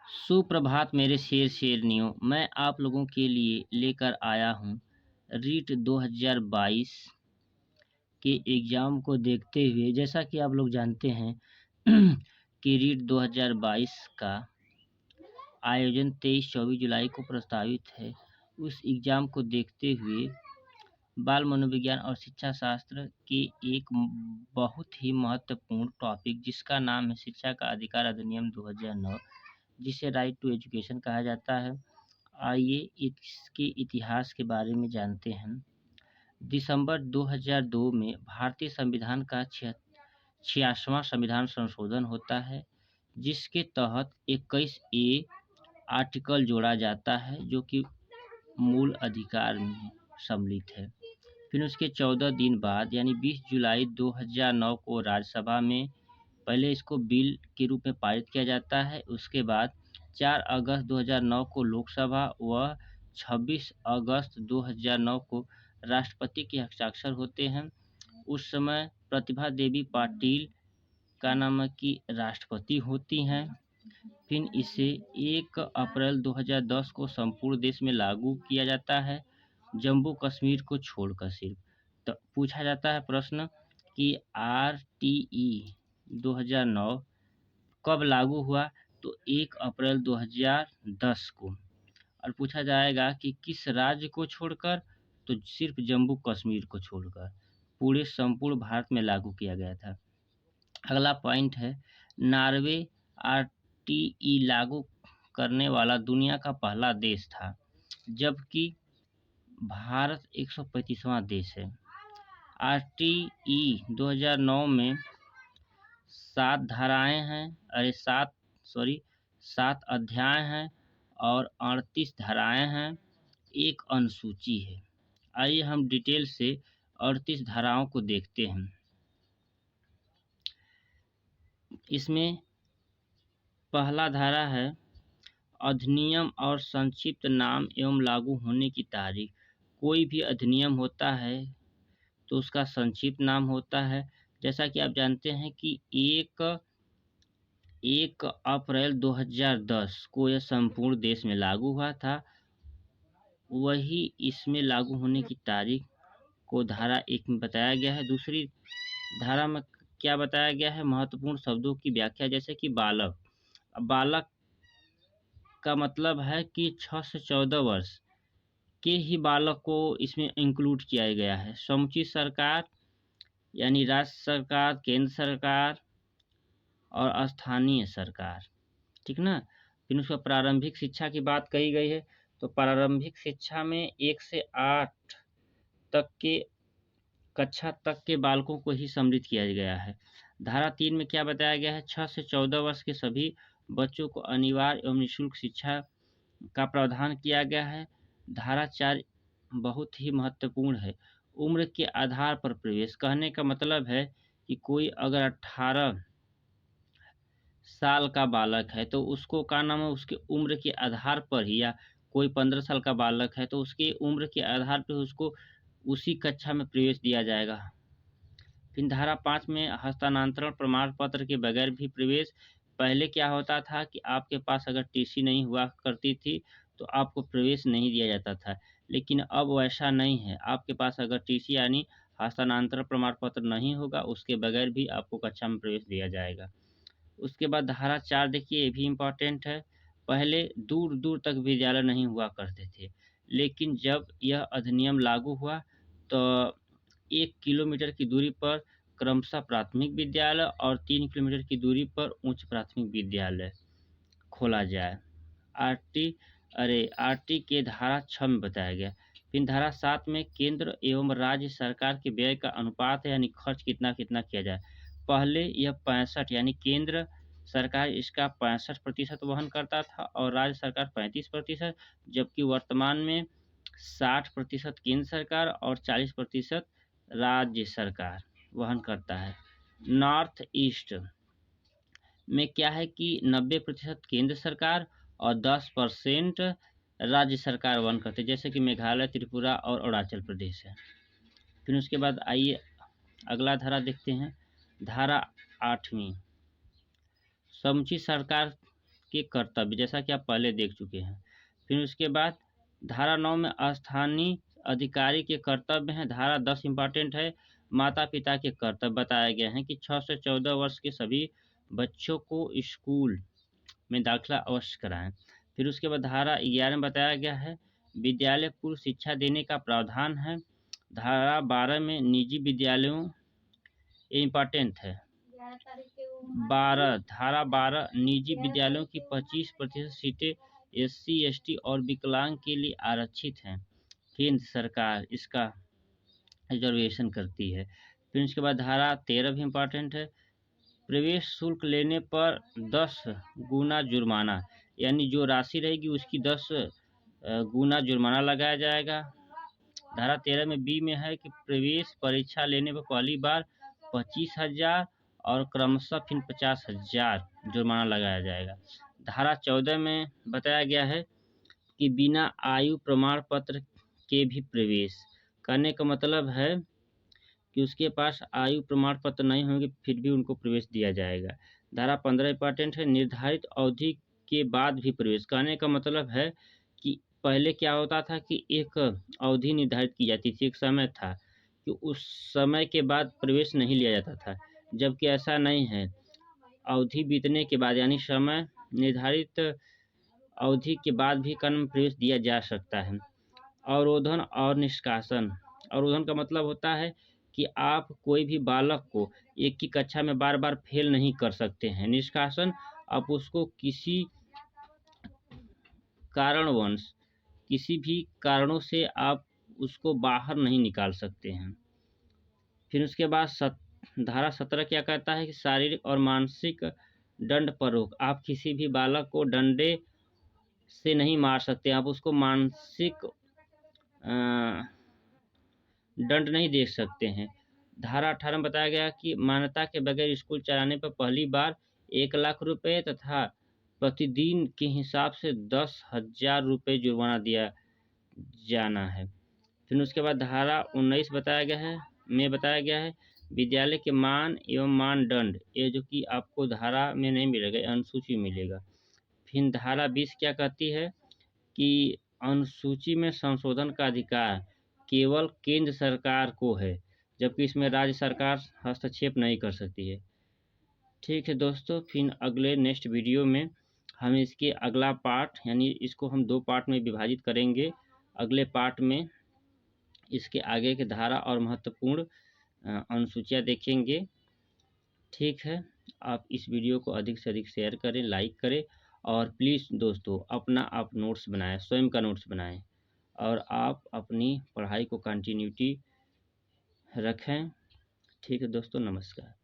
सुप्रभात मेरे शेरनियों, मैं आप लोगों के लिए लेकर आया हूँ रीट 2022 के एग्ज़ाम को देखते हुए। जैसा कि आप लोग जानते हैं कि रीट 2022 का आयोजन 23-24 जुलाई को प्रस्तावित है। उस एग्ज़ाम को देखते हुए बाल मनोविज्ञान और शिक्षा शास्त्र के एक बहुत ही महत्वपूर्ण टॉपिक, जिसका नाम है शिक्षा का अधिकार अधिनियम 2009, जिसे राइट टू एजुकेशन कहा जाता है। आइए इसके इतिहास के बारे में जानते हैं। दिसंबर 2002 में भारतीय संविधान का 86वां संविधान संशोधन होता है, जिसके तहत 21A आर्टिकल जोड़ा जाता है, जो कि मूल अधिकार में सम्मिलित है। फिर उसके 14 दिन बाद यानी 20 जुलाई 2009 को राज्यसभा में पहले इसको बिल के रूप में पारित किया जाता है। उसके बाद 4 अगस्त 2009 को लोकसभा व 26 अगस्त 2009 को राष्ट्रपति के हस्ताक्षर होते हैं। उस समय प्रतिभा देवी पाटिल का नाम है कि राष्ट्रपति होती हैं। फिर इसे 1 अप्रैल 2010 को संपूर्ण देश में लागू किया जाता है, जम्मू कश्मीर को छोड़कर सिर्फ। तो पूछा जाता है प्रश्न कि RTE 2009 कब लागू हुआ, तो 1 अप्रैल 2010 को। और पूछा जाएगा कि किस राज्य को छोड़कर, तो सिर्फ जम्मू कश्मीर को छोड़कर पूरे संपूर्ण भारत में लागू किया गया था। अगला पॉइंट है, नॉर्वे RTE लागू करने वाला दुनिया का पहला देश था, जबकि भारत 135वां देश है। RTE 2009 में 7 धाराएं हैं, 7 अध्याय हैं और 38 धाराएं हैं, एक अनुसूची है। आइए हम डिटेल से 38 धाराओं को देखते हैं। इसमें पहला धारा है, अधिनियम और संक्षिप्त नाम एवं लागू होने की तारीख। कोई भी अधिनियम होता है तो उसका संक्षिप्त नाम होता है। जैसा कि आप जानते हैं कि 1 अप्रैल 2010 को यह संपूर्ण देश में लागू हुआ था। वही इसमें लागू होने की तारीख को धारा 1 में बताया गया है। दूसरी धारा में क्या बताया गया है, महत्वपूर्ण शब्दों की व्याख्या, जैसे कि बालक। बालक का मतलब है कि 6 से 14 वर्ष के ही बालक को इसमें इंक्लूड किया गया है। समुचित सरकार यानी राज्य सरकार, केंद्र सरकार और स्थानीय सरकार, ठीक ना। फिर उसका प्रारंभिक शिक्षा की बात कही गई है, तो प्रारंभिक शिक्षा में 1 से 8 तक के कक्षा तक के बालकों को ही सम्मिलित किया गया है। धारा 3 में क्या बताया गया है, 6 से 14 वर्ष के सभी बच्चों को अनिवार्य एवं निःशुल्क शिक्षा का प्रावधान किया गया है। धारा 4 बहुत ही महत्वपूर्ण है, उम्र के आधार पर प्रवेश। कहने का मतलब है कि कोई अगर 18 साल का बालक है तो उसको क्या नाम है, उसके उम्र के आधार पर ही, या कोई 15 साल का बालक है तो उसकी उम्र के आधार पर उसको उसी कक्षा में प्रवेश दिया जाएगा। फिर धारा 5 में हस्तांतरण प्रमाण पत्र के बगैर भी प्रवेश। पहले क्या होता था कि आपके पास अगर TC नहीं हुआ करती थी तो आपको प्रवेश नहीं दिया जाता था, लेकिन अब वैसा नहीं है। आपके पास अगर TC यानी हस्तांतरण प्रमाण पत्र नहीं होगा, उसके बगैर भी आपको कक्षा में प्रवेश दिया जाएगा। उसके बाद धारा 4 देखिए, ये भी इम्पोर्टेंट है। पहले दूर दूर तक विद्यालय नहीं हुआ करते थे, लेकिन जब यह अधिनियम लागू हुआ तो 1 किलोमीटर की दूरी पर क्रमशः प्राथमिक विद्यालय और 3 किलोमीटर की दूरी पर उच्च प्राथमिक विद्यालय खोला जाए। RT के धारा 6 में बताया गया। फिर धारा 7 में केंद्र एवं राज्य सरकार के व्यय का अनुपात है, यानी खर्च कितना कितना किया जाए। पहले यह 65 यानी केंद्र सरकार इसका 65% वहन करता था और राज्य सरकार 35%, जबकि वर्तमान में 60% केंद्र सरकार और 40% राज्य सरकार वहन करता है। नॉर्थ ईस्ट में क्या है कि 90% केंद्र सरकार और 10% राज्य सरकार वहन करते हैं, जैसे कि मेघालय, त्रिपुरा और अरुणाचल प्रदेश है। फिर उसके बाद आइए अगला धारा देखते हैं, धारा 8वीं। समुचित सरकार के कर्तव्य, जैसा कि आप पहले देख चुके हैं। फिर उसके बाद धारा 9 में स्थानीय अधिकारी के कर्तव्य हैं। धारा 10 इम्पोर्टेंट है, माता-पिता के कर्तव्य बताए गए हैं कि 6 से 14 वर्ष के सभी बच्चों को स्कूल में दाखिला अवश्य कराएँ। फिर उसके बाद धारा 11 में बताया गया है, विद्यालय पूर्व शिक्षा देने का प्रावधान है। धारा 12 में निजी विद्यालयों, ये इम्पोर्टेंट है। 12 धारा 12 निजी विद्यालयों की 25% सीटें एससी, एसटी और विकलांग के लिए आरक्षित हैं। केंद्र सरकार इसका रिजर्वेशन करती है। फिर उसके बाद धारा 13 भी इम्पोर्टेंट है, प्रवेश शुल्क लेने पर 10 गुना जुर्माना, यानी जो राशि रहेगी उसकी 10 गुना जुर्माना लगाया जाएगा। धारा 13 में बी में है कि प्रवेश परीक्षा लेने पर पहली बार 25,000 और क्रमशः फिर 50,000 जुर्माना लगाया जाएगा। धारा 14 में बताया गया है कि बिना आयु प्रमाण पत्र के भी प्रवेश करने का मतलब है कि उसके पास आयु प्रमाण पत्र नहीं होंगे फिर भी उनको प्रवेश दिया जाएगा। धारा 15 इम्पोर्टेंट है, निर्धारित अवधि के बाद भी प्रवेश करने का मतलब है कि पहले क्या होता था कि एक अवधि निर्धारित की जाती थी, एक समय था कि उस समय के बाद प्रवेश नहीं लिया जाता था, जबकि ऐसा नहीं है। अवधि बीतने के बाद यानी समय निर्धारित अवधि के बाद भी कर्म में प्रवेश दिया जा सकता है। अवरोधन और निष्कासन, अवरोधन का मतलब होता है कि आप कोई भी बालक को एक ही कक्षा में बार बार फेल नहीं कर सकते हैं। निष्कासन, आप उसको किसी कारणवश, किसी भी कारणों से आप उसको बाहर नहीं निकाल सकते हैं। फिर उसके बाद धारा 17 क्या कहता है कि शारीरिक और मानसिक दंड पर रोक, आप किसी भी बालक को डंडे से नहीं मार सकते, आप उसको मानसिक दंड नहीं दे सकते हैं। धारा 18 में बताया गया कि मान्यता के बगैर स्कूल चलाने पर पहली बार 1 लाख रुपए तथा प्रतिदिन के हिसाब से 10,000 रुपये जुर्माना दिया जाना है। फिर उसके बाद धारा 19 बताया गया है विद्यालय के मान एवं मानदंड, ये जो कि आपको धारा में नहीं मिलेगा, अनुसूची मिलेगा। फिर धारा 20 क्या कहती है कि अनुसूची में संशोधन का अधिकार केवल केंद्र सरकार को है, जबकि इसमें राज्य सरकार हस्तक्षेप नहीं कर सकती है। ठीक है दोस्तों, फिर अगले नेक्स्ट वीडियो में हम इसके अगला पार्ट, यानी इसको हम 2 पार्ट में विभाजित करेंगे। अगले पार्ट में इसके आगे के धारा और महत्वपूर्ण अनुसूचियाँ देखेंगे। ठीक है, आप इस वीडियो को अधिक से अधिक शेयर करें, लाइक करें और प्लीज़ दोस्तों अपना आप नोट्स बनाएं, स्वयं का नोट्स बनाएं और आप अपनी पढ़ाई को कंटिन्यूटी रखें। ठीक है दोस्तों, नमस्कार।